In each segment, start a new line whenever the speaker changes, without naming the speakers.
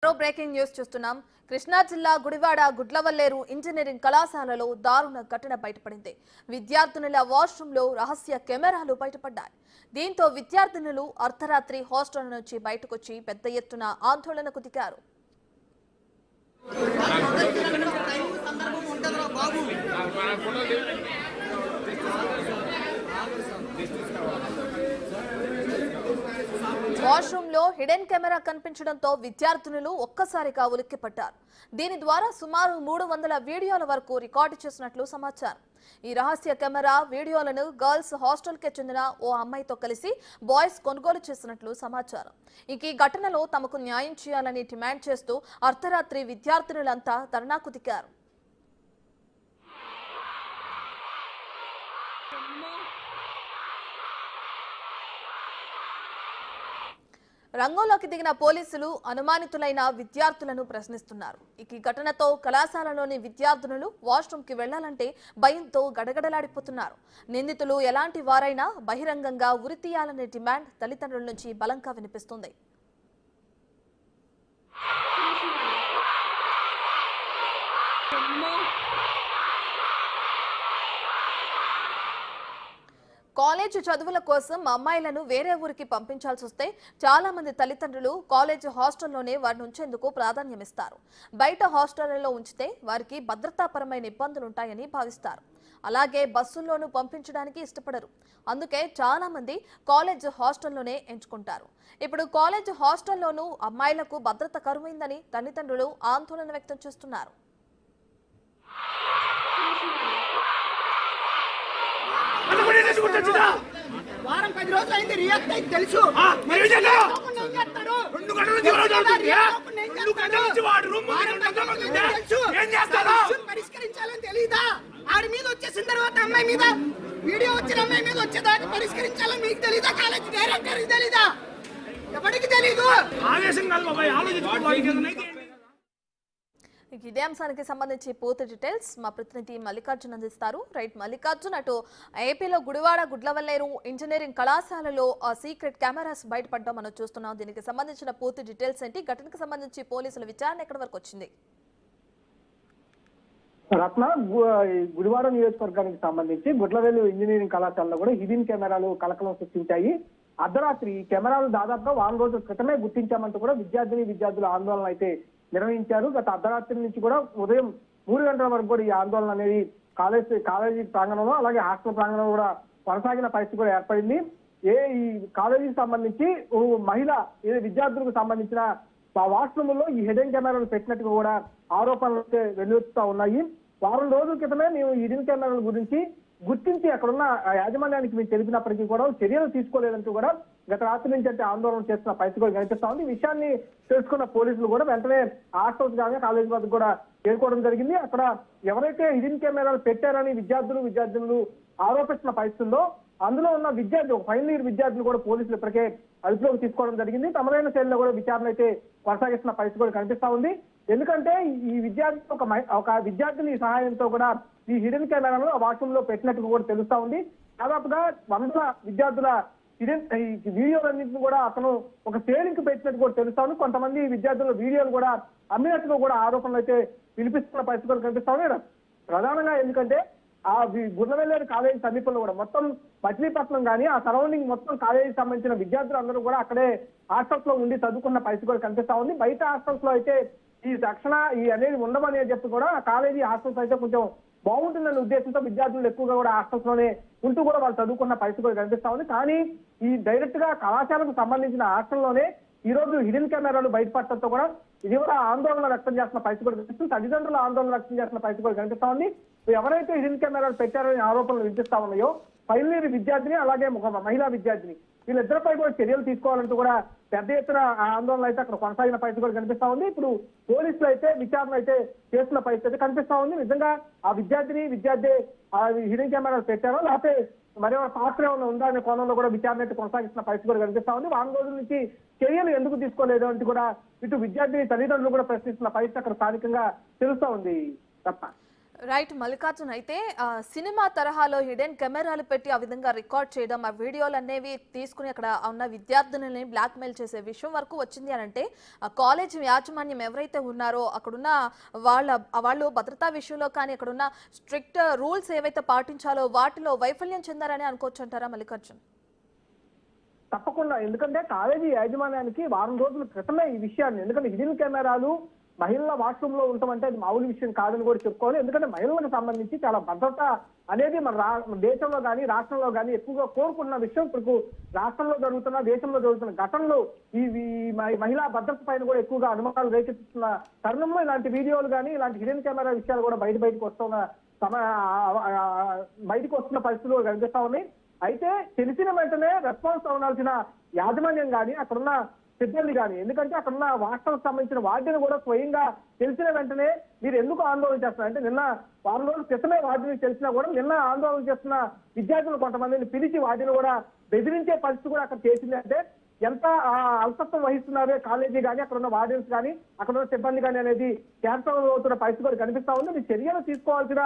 Breaking news చూస్తున్నాం. కృష్ణా జిల్లా Gudivada Gudlavalleru engineering కళాశాలలో దారుణ ఘటన బయటపడింది. విద్యార్థినుల వాష్రూంలో రహస్య కెమెరాలు బయటపడ్డాయి. దీంతో విద్యార్థినులు అర్ధరాత్రి హాస్టల్ నుంచి బయటకొచ్చి పెద్ద ఎత్తున ఆందోళనకు దిగారు. వాష్రూమ్ లో హిడెన్ కెమెరా కనిపించడంతో విద్యార్థినులు ఒక్కసారిగా ఉలిక్కిపడ్డారు. దీని ద్వారా సుమారు 300 వీడియోల వరకు రికార్డు చేసినట్లు సమాచారం. ఈ రహస్య కెమెరా వీడియోలను గర్ల్స్ హాస్టల్ కి చెందిన ఓ అమ్మాయితో కలిసి బాయ్స్ కొనుగోలు చేసినట్లు సమాచారం. ఈ ఘటనలో తమకు న్యాయం చేయాలని డిమాండ్ చేస్తూ అర్ధరాత్రి విద్యార్థినులంతా ధర్నాకు దిగారు. రంగంలోకి దిగిన పోలీసులు అనుమానితులైన విద్యార్థులను ప్రశ్నిస్తున్నారు. ఈ ఘటనతో కళాశాలలోని విద్యార్థినులు వాష్రూమ్ కి వెళ్లాలంటే భయంతో గడగడలాడిపోతున్నారు. నిందితులు ఎలాంటి వారైనా బహిరంగంగా ఉరితీయాలనే డిమాండ్ తల్లిదండ్రుల నుంచి బలంగా వినిపిస్తుంది. కాలేజ్ చదువుల కోసం అమ్మాయిలను వేరే ఊరికి పంపించాల్సి వస్తే చాలా మంది తల్లిదండ్రులు కాలేజ్ హాస్టల్లోనే వారిని ఉంచేందుకు ప్రాధాన్యమిస్తారు. బయట హాస్టళ్లలో ఉంచితే వారికి భద్రతాపరమైన ఇబ్బందులుంటాయని భావిస్తారు. అలాగే బస్సుల్లోనూ పంపించడానికి ఇష్టపడరు. అందుకే చాలా మంది కాలేజ్ హాస్టల్లోనే ఎంచుకుంటారు. ఇప్పుడు కాలేజ్ హాస్టల్లోనూ అమ్మాయిలకు భద్రత కరువైందని తల్లిదండ్రులు ఆందోళన వ్యక్తం చేస్తున్నారు.
వారం 10 రోజులు అయింది. రియాక్ట్ అయితే తెలుసు. పరిష్కరించాలని తెలీదా? ఆడి మీద వచ్చేసిన తర్వాత అమ్మాయి మీద వీడియో వచ్చిన అమ్మాయి మీద వచ్చేదాకా పరిష్కరించాలని మీకు తెలీదా? కాలేజ్ డైరెక్టర్ తెలీదా? ఎవరికి తెలీదు?
ఇదే అంశానికి సంబంధించి పూర్తి డీటెయిల్స్ మా ప్రతినిధి మల్లికార్జున్ అందిస్తారు. రైట్ మల్లికార్జున్, అటు ఏపీలో గుడివాడ గుడ్లవల్లేరు ఇంజనీరింగ్ కళాశాలలో సీక్రెట్ కెమెరాస్ బయటపడడం మనం చూస్తున్నాం. దీనికి సంబంధించిన పూర్తి డీటెయిల్స్ ఏంటి? ఘటనకు సంబంధించి పోలీసుల విచారణ ఎక్కడి వరకు వచ్చింది?
రత్న, గుడివాడ నియోజకవర్గానికి సంబంధించి గుడ్లవల్లేరు ఇంజనీరింగ్ కళాశాలలో కూడా హిడెన్ కెమెరాలు కలకలం సృష్టించాయి. అర్ధరాత్రి కెమెరాలు దాదాపుగా 1 రోజుల క్రితమే గుర్తించామంటూ కూడా విద్యార్థుల ఆందోళన అయితే నిర్వహించారు. గత అర్ధరాత్రి నుంచి కూడా ఉదయం 3 గంటల వరకు కూడా ఈ ఆందోళన అనేది కాలేజీ ప్రాంగణంలో అలాగే హాస్టల్ ప్రాంగణంలో కూడా కొనసాగిన పరిస్థితి కూడా ఏర్పడింది. ఈ కాలేజీకి సంబంధించి మహిళ విద్యార్థులకు సంబంధించిన వాష్రూమ్ లో ఈ హిడెన్ కెమెరాలు పెట్టినట్టుగా కూడా ఆరోపణలు వెల్లువెత్తుతా ఉన్నాయి. వారం రోజుల క్రితమే మేము ఈ హిడెన్ కెమెరాల గురించి గుర్తించి అక్కడున్న యాజమాన్యానికి మేము తెలిపినప్పటికీ కూడా చర్యలు తీసుకోలేదంటూ కూడా గత రాత్రి నుంచి అంటే ఆందోళన చేస్తున్న పరిస్థితి కూడా కనిపిస్తా ఉంది. ఈ విషయాన్ని తెలుసుకున్న పోలీసులు కూడా వెంటనే హాస్టల్స్ కానీ కాలేజీ వద్దకు కూడా చేరుకోవడం జరిగింది. అక్కడ ఎవరైతే హిడెన్ కెమెరాలు పెట్టారని విద్యార్థులు ఆరోపిస్తున్న పరిస్థితుల్లో అందులో ఉన్న విద్యార్థి ఒక ఫైనల్ ఇయర్ విద్యార్థులు కూడా పోలీసులు ఇప్పటికే అదుపులోకి తీసుకోవడం జరిగింది. తమదైన శైలిలో కూడా విచారణ అయితే కొనసాగిస్తున్న పరిస్థితి కూడా కనిపిస్తా ఉంది. ఎందుకంటే ఈ విద్యార్థి ఒక విద్యార్థిని సహాయంతో కూడా ఈ హిడెన్ కెమెరాలను వాష్రూమ్ లో పెట్టినట్టు కూడా తెలుస్తా ఉంది. దాదాపుగా 100 విద్యార్థుల వీడియోలన్నింటినీ కూడా అతను ఒక సేలింగ్ పెట్టినట్టు కూడా తెలుస్తా ఉంది. కొంతమంది విద్యార్థుల వీడియోలు కూడా అమ్మినట్టుగా కూడా ఆరోపణలు అయితే వినిపిస్తున్న పరిస్థితి కూడా కనిపిస్తా ఉన్నాయి. ప్రధానంగా ఎందుకంటే ఆ గుడ్లవల్లేరు కాలేజీ సమీపంలో కూడా మొత్తం మచిలీపట్నం కానీ ఆ సరౌండింగ్ మొత్తం కాలేజీకి సంబంధించిన విద్యార్థులందరూ కూడా అక్కడే హాస్టల్స్ లో ఉండి చదువుకున్న పరిస్థితి కూడా కనిపిస్తా ఉంది. బయట హాస్టల్స్ లో అయితే ఈ రక్షణ అనేది ఉండమని చెప్పి కూడా కాలేజీ హాస్టల్స్ అయితే కొంచెం బాగుంటుందనే ఉద్దేశంతో విద్యార్థులు ఎక్కువగా కూడా హాస్టల్స్ లోనే ఉంటూ కూడా వాళ్ళు చదువుకున్న పరిస్థితి కూడా కనిపిస్తా ఉంది. కానీ ఈ డైరెక్ట్ గా కళాశాలకు సంబంధించిన హాస్టల్లోనే ఈ రోజు హిడెన్ కెమెరాలు బయటపడటంతో కూడా ఇది కూడా ఆందోళన వ్యక్తం చేస్తున్న పరిస్థితి కూడా కనిపిస్తుంది. తల్లిదండ్రులు ఆందోళన వ్యక్తం చేస్తున్న పరిస్థితి కూడా కనిపిస్తా ఉంది. ఎవరైతే హిడెన్ కెమెరాలు పెట్టారని ఆరోపణలు వినిపిస్తా ఉన్నాయో ఫైనల్ ఇయర్ విద్యార్థిని అలాగే ఒక మహిళా విద్యార్థిని వీళ్ళిద్దరిపై కూడా చర్యలు తీసుకోవాలంటూ కూడా పెద్ద ఎత్తున ఆందోళన అయితే అక్కడ కొనసాగిన పరిస్థితి కూడా కనిపిస్తా ఉంది. ఇప్పుడు పోలీసులు అయితే విచారణ అయితే చేస్తున్న పరిస్థితి కనిపిస్తా ఉంది. నిజంగా ఆ విద్యార్థి ఆ హిడెన్ కెమెరాలు పెట్టారో లేకపోతే మరేమో పాత్ర ఏమైనా ఉందా అనే కోణంలో కూడా విచారణ అయితే కొనసాగిస్తున్న పరిస్థితి కూడా కనిపిస్తా ఉంది. 1 రోజుల నుంచి చర్యలు ఎందుకు తీసుకోలేదు అంటే కూడా ఇటు విద్యార్థి తల్లిదండ్రులు కూడా ప్రశ్నిస్తున్న పరిస్థితి అక్కడ స్థానికంగా తెలుస్తా ఉంది. తప్ప
రైట్ మల్లికార్జున్, అయితే సినిమా తరహాలో హిడెన్ కెమెరాలు పెట్టి ఆ విధంగా రికార్డ్ చేయడం, ఆ వీడియోలు అనేవి తీసుకుని అక్కడ ఉన్న విద్యార్థులని బ్లాక్మెయిల్ చేసే విషయం వరకు వచ్చింది అని అంటే కాలేజ్ యాజమాన్యం ఎవరైతే ఉన్నారో అక్కడున్న వాళ్ళు భద్రతా విషయంలో కానీ అక్కడున్న స్ట్రిక్ట్ రూల్స్ ఏవైతే పాటించాలో వాటిలో వైఫల్యం చెందారని అనుకోవచ్చు అంటారా మల్లికార్జున్?
తప్పకుండా, ఎందుకంటే కాలేజీ యాజమాన్యానికి వారం రోజుల క్రితమే ఈ విషయాన్ని, ఎందుకంటే హిడెన్ కెమెరాలు మహిళల వాష్రూమ్ లో ఉంటామంటే అది మామూలు విషయం కాదని కూడా చెప్పుకోవాలి. ఎందుకంటే మహిళలకు సంబంధించి చాలా భద్రత అనేది మన దేశంలో కానీ రాష్ట్రంలో కానీ ఎక్కువగా కోరుకున్న విషయం. ఇప్పుడు రాష్ట్రంలో జరుగుతున్న దేశంలో జరుగుతున్న ఘటనలు ఈ మహిళా భద్రత పైన కూడా ఎక్కువగా అనుమానాలు రేకెత్తుతున్న తరుణంలో ఇలాంటి వీడియోలు కానీ ఇలాంటి హిడెన్ కెమెరా విషయాలు కూడా బయటకు వస్తున్న పరిస్థితులు కూడా కనిపిస్తా ఉన్నాయి. అయితే తెలిసిన వెంటనే రెస్పాన్స్ అవ్వాల్సిన యాజమాన్యం కానీ అక్కడున్న సిబ్బంది కానీ, ఎందుకంటే అక్కడున్న వాస్తవం సంబంధించిన వార్డుని కూడా స్వయంగా తెలిసిన వెంటనే మీరు ఎందుకు ఆందోళన చేస్తున్నారు అంటే, నిన్న వారం రోజుల క్రితమే వార్డుని తెలిసినా కూడా నిన్న ఆందోళన చేస్తున్న విద్యార్థులు కొంతమందిని పిలిచి వాటిని కూడా బెదిరించే పరిస్థితి కూడా అక్కడ చేసింది. అంటే ఎంత అల్పత్వం వహిస్తున్నారే కాలేజీ కానీ అక్కడ ఉన్న వార్డెన్స్ కానీ అక్కడ ఉన్న సిబ్బంది కానీ అనేది క్యాన్సర్ అవుతున్న పరిస్థితి కూడా కనిపిస్తా ఉంది. మీ చర్యలు తీసుకోవాల్సిన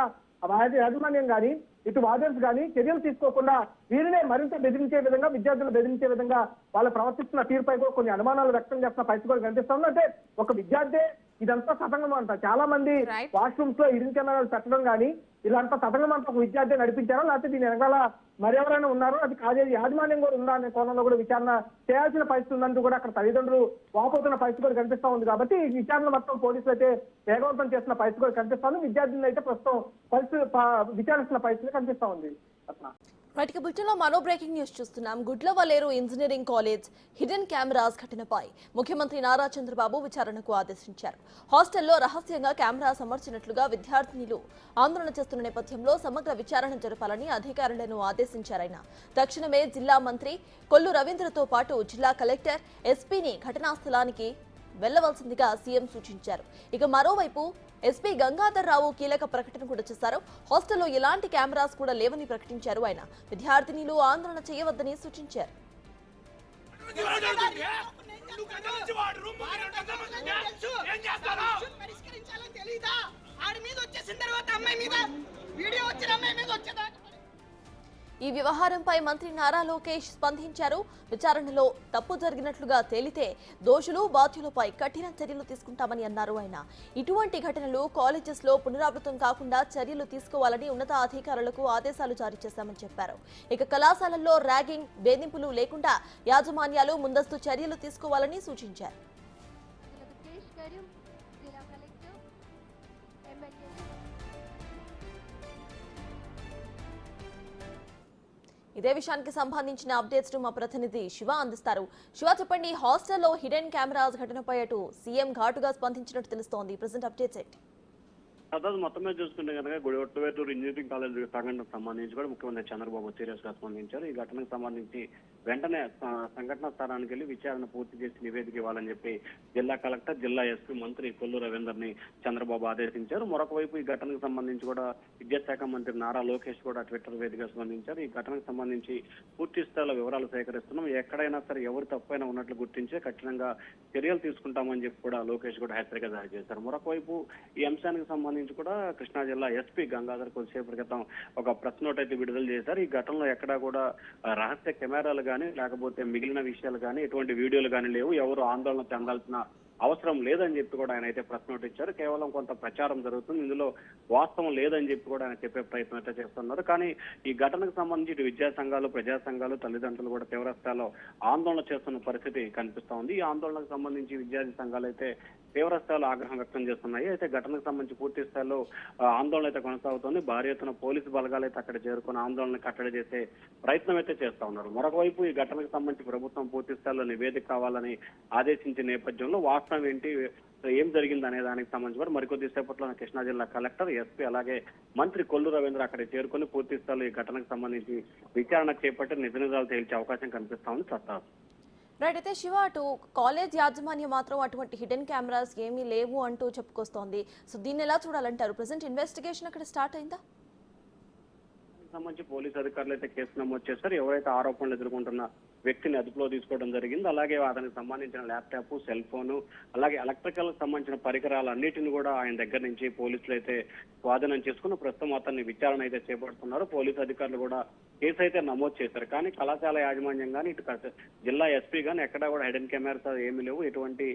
యాజమాన్యం కానీ ఇటు వార్డెన్స్ కానీ చర్యలు తీసుకోకుండా వీరినే మరింత బెదిరించే విధంగా, విద్యార్థులు బెదిరించే విధంగా వాళ్ళు ప్రవర్తిస్తున్న తీరుపై కూడా కొన్ని అనుమానాలు వ్యక్తం చేస్తున్న పరిస్థితి కూడా కనిపిస్తా ఉంది. అంటే ఒక విద్యార్థి ఇదంతా తతంగం అంట, చాలా మంది వాష్రూమ్స్ లో హిడెన్ కెమెరాలు పెట్టడం కానీ ఇలాంటి తతంగం అంతా ఒక విద్యార్థి నడిపించారో లేకపోతే దీని వెనకాల మరెవరైనా ఉన్నారో, అది కాలేజీ యాజమాన్యం కూడా ఉందా అనే కోణంలో కూడా విచారణ చేయాల్సిన పరిస్థితి ఉందంటూ కూడా అక్కడ తల్లిదండ్రులు వాపోతున్న పరిస్థితి కూడా కనిపిస్తా ఉంది. కాబట్టి ఈ విచారణ మొత్తం పోలీసులు అయితే వేగవంతం చేస్తున్న పరిస్థితి కూడా కనిపిస్తా ఉంది. విద్యార్థులను అయితే ప్రస్తుతం విచారిస్తున్న పరిస్థితి కనిపిస్తా ఉంది.
రైట్, బులెటిన్ లో మరో బ్రేకింగ్ న్యూస్ చూస్తున్నాం. Gudlavalleru engineering college hidden cameras ఘటనపై ముఖ్యమంత్రి నారా చంద్రబాబు విచారణకు ఆదేశించారు. హాస్టల్లో రహస్యంగా కెమెరాస్ అమర్చినట్లుగా విద్యార్థినులు ఆందోళన చేస్తున్న నేపథ్యంలో సమగ్ర విచారణ జరపాలని అధికారులను ఆదేశించారాయన. తక్షణమే జిల్లా మంత్రి కొల్లు రవీంద్రతో పాటు జిల్లా కలెక్టర్, ఎస్పీని ఘటనా స్థలానికి వెళ్లవలసిందిగా సీఎం సూచించారు. ఇక మరోవైపు ఎస్పీ గంగాధర్ రావు కీలక ప్రకటన కూడా చేశారు. హాస్టల్లో ఎలాంటి కెమెరాస్ కూడా లేవని ప్రకటించారు ఆయన. విద్యార్థినులు ఆందోళన చేయవద్దని సూచించారు. ఈ వ్యవహారంపై మంత్రి నారా లోకేష్ స్పందించారు. విచారణలో తప్పు జరిగినట్లుగా తేలితే దోషులు, బాధ్యులపై కఠిన చర్యలు తీసుకుంటామని అన్నారు ఆయన. ఇటువంటి ఘటనలు కాలేజెస్ లో పునరావృతం కాకుండా చర్యలు తీసుకోవాలని ఉన్నతాధికారులకు ఆదేశాలు జారీ చేశామని చెప్పారు. ఇక కళాశాలల్లో ర్యాగింగ్, వేధింపులు లేకుండా యాజమాన్యాలు ముందస్తు చర్యలు తీసుకోవాలని సూచించారు. ఇదే విషయానికి సంబంధించిన అప్డేట్స్ మా ప్రతినిధి శివ అందిస్తారు. శివ, చెప్పండి, హాస్టల్లో హిడెన్ కెమెరాస్ ఘటనపై అటు సీఎం ఘాటుగా స్పందించినట్టు తెలుస్తోంది. ప్రెసెంట్ అప్డేట్స్ ఏంటి?
సదాజ్ మొత్తమే చూసుకుంటే కనుక గుడివట్టవేటూరు ఇంజనీరింగ్ కాలేజ్ సంఘటనకు సంబంధించి కూడా ముఖ్యమంత్రి చంద్రబాబు సీరియస్ గా స్పందించారు. ఈ ఘటనకు సంబంధించి వెంటనే సంఘటన స్థలానికి వెళ్లి విచారణ పూర్తి చేసి నివేదిక ఇవ్వాలని చెప్పి జిల్లా కలెక్టర్, జిల్లా ఎస్పీ, మంత్రి కొల్లు రవీందర్ని చంద్రబాబు ఆదేశించారు. మరొక వైపు ఈ ఘటనకు సంబంధించి కూడా విద్యాశాఖ మంత్రి నారా లోకేష్ కూడా ట్విట్టర్ వేదికగా స్పందించారు. ఈ ఘటనకు సంబంధించి పూర్తి స్థాయిలో వివరాలు సేకరిస్తున్నాం, ఎక్కడైనా సరే ఎవరు తప్పైనా ఉన్నట్లు గుర్తించే కఠినంగా చర్యలు తీసుకుంటామని చెప్పి కూడా లోకేష్ కూడా హెచ్చరిక జారీ చేశారు. మరొక వైపు ఈ అంశానికి సంబంధించి కూడా కృష్ణా జిల్లా ఎస్పీ గంగాధర్ కొద్దిసేపటి క్రితం ఒక ప్రెస్ నోట్ అయితే విడుదల చేశారు. ఈ ఘటనలో ఎక్కడా కూడా రహస్య కెమెరాలు కానీ లేకపోతే మిగిలిన విషయాలు కానీ ఎటువంటి వీడియోలు కానీ లేవు, ఎవరు ఆందోళన చెందాల్సిన అవసరం లేదని చెప్పి కూడా ఆయన అయితే ప్రెస్ నోట్ ఇచ్చారు. కేవలం కొంత ప్రచారం జరుగుతుంది, ఇందులో వాస్తవం లేదని చెప్పి కూడా ఆయన చెప్పే ప్రయత్నం అయితే చేస్తున్నారు. కానీ ఈ ఘటనకు సంబంధించి ఇటు విద్యా సంఘాలు, ప్రజా సంఘాలు, తల్లిదండ్రులు కూడా తీవ్ర స్థాయిలో ఆందోళన చేస్తున్న పరిస్థితి కనిపిస్తా ఉంది. ఈ ఆందోళనకు సంబంధించి విద్యార్థి సంఘాలు అయితే తీవ్ర స్థాయిలో ఆగ్రహం వ్యక్తం చేస్తున్నాయి. అయితే ఘటనకు సంబంధించి పూర్తి స్థాయిలో ఆందోళన అయితే కొనసాగుతోంది. భారీ ఎత్తున పోలీసు బలగాలు అయితే అక్కడ చేరుకుని ఆందోళన కట్టడి చేసే ప్రయత్నం అయితే చేస్తా ఉన్నారు. మరొక వైపు ఈ ఘటనకు సంబంధించి ప్రభుత్వం పూర్తి స్థాయిలో నివేదిక కావాలని ఆదేశించిన నేపథ్యంలో వాస్తవం ఏంటి, ఏం జరిగింది అనే దానికి సంబంధించి కూడా మరికొద్ది సేపట్లో కృష్ణా జిల్లా కలెక్టర్, ఎస్పీ అలాగే మంత్రి కొల్లు రవీంద్ర అక్కడ చేరుకుని పూర్తి స్థాయిలో ఈ ఘటనకు సంబంధించి విచారణ చేపట్టి నిజ నిజాలు తేల్చే అవకాశం కనిపిస్తా ఉంది. సత్తా
రైట్, అయితే శివ, అటు కాలేజ్ యాజమాన్యం మాత్రం అటువంటి హిడెన్ కెమెరాస్ ఏమీ లేవు అంటూ చెప్పుకొస్తోంది. సో దీన్ని ఎలా చూడాలంటారు? ప్రెసెంట్ ఇన్వెస్టిగేషన్ అక్కడ స్టార్ట్ అయిందా?
సంబంధించి పోలీసు అధికారులు అయితే కేసు నమోదు చేశారు. ఎవరైతే ఆరోపణలు ఎదుర్కొంటున్న వ్యక్తిని అదుపులో తీసుకోవడం జరిగింది. అలాగే అతనికి సంబంధించిన ల్యాప్టాప్, సెల్ ఫోన్, అలాగే ఎలక్ట్రికల్ సంబంధించిన పరికరాలన్నిటిని కూడా ఆయన దగ్గర నుంచి పోలీసులు అయితే స్వాధీనం చేసుకుని ప్రస్తుతం అతన్ని విచారణ అయితే చేపడుతున్నారు. పోలీసు అధికారులు కూడా కేసు అయితే నమోదు చేశారు. కానీ కళాశాల యాజమాన్యం కానీ ఇటు జిల్లా ఎస్పీ కానీ ఎక్కడా కూడా హిడెన్ కెమెరాస్ ఏమీ లేవు, ఎటువంటి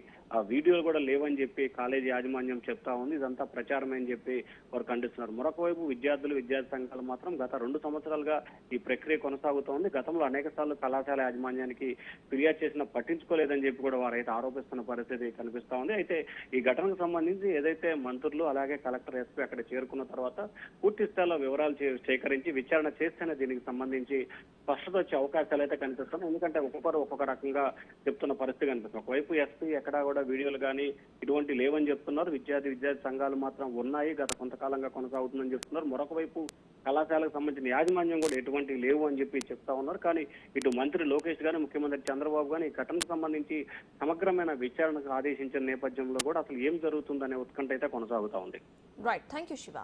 వీడియోలు కూడా లేవని చెప్పి కాలేజీ యాజమాన్యం చెప్తా ఉంది. ఇదంతా ప్రచారమే అని చెప్పి వారు ఖండిస్తున్నారు. మరొక వైపు విద్యార్థులు, విద్యార్థి సంఘాలు మాత్రం గత 2 సంవత్సరాలుగా ఈ ప్రక్రియ కొనసాగుతోంది. గతంలో అనేక సార్లు కళాశాల యాజమాన్యానికి ఫిర్యాదు చేసినా పట్టించుకోలేదని చెప్పి కూడా వారైతే ఆరోపిస్తున్న పరిస్థితి కనిపిస్తా ఉంది. అయితే ఈ ఘటనకు సంబంధించి ఏదైతే మంత్రులు అలాగే కలెక్టర్, ఎస్పీ అక్కడ చేరుకున్న తర్వాత పూర్తి స్థాయిలో వివరాలు సేకరించి విచారణ చేస్తేనే దీనికి సంబంధించి స్పష్టత వచ్చే అవకాశాలు అయితే కనిపిస్తున్నాయి. ఎందుకంటే ఒక్కొక్కరు ఒక్కొక్క రకంగా చెప్తున్న పరిస్థితి కనిపిస్తుంది. ఒకవైపు ఎస్పీ ఎక్కడా కూడా వీడియోలు కానీ ఇటువంటి లేవని చెప్తున్నారు. విద్యార్థి సంఘాలు మాత్రం ఉన్నాయి, గత కొంతకాలంగా కొనసాగుతుందని చెప్తున్నారు. మరొక వైపు కళాశాలకు సంబంధించిన యాజమాన్యం కూడా ఎటువంటి లేవు అని చెప్పి చెప్తా ఉన్నారు. కానీ ఇటు మంత్రి లోకేష్ గానీ, ముఖ్యమంత్రి చంద్రబాబు గానీ ఈ ఘటనకు సంబంధించి సమగ్రమైన విచారణకు ఆదేశించిన నేపథ్యంలో కూడా అసలు ఏం జరుగుతుందనే ఉత్కంఠ అయితే కొనసాగుతా ఉంది.
Right, thank you Shiva.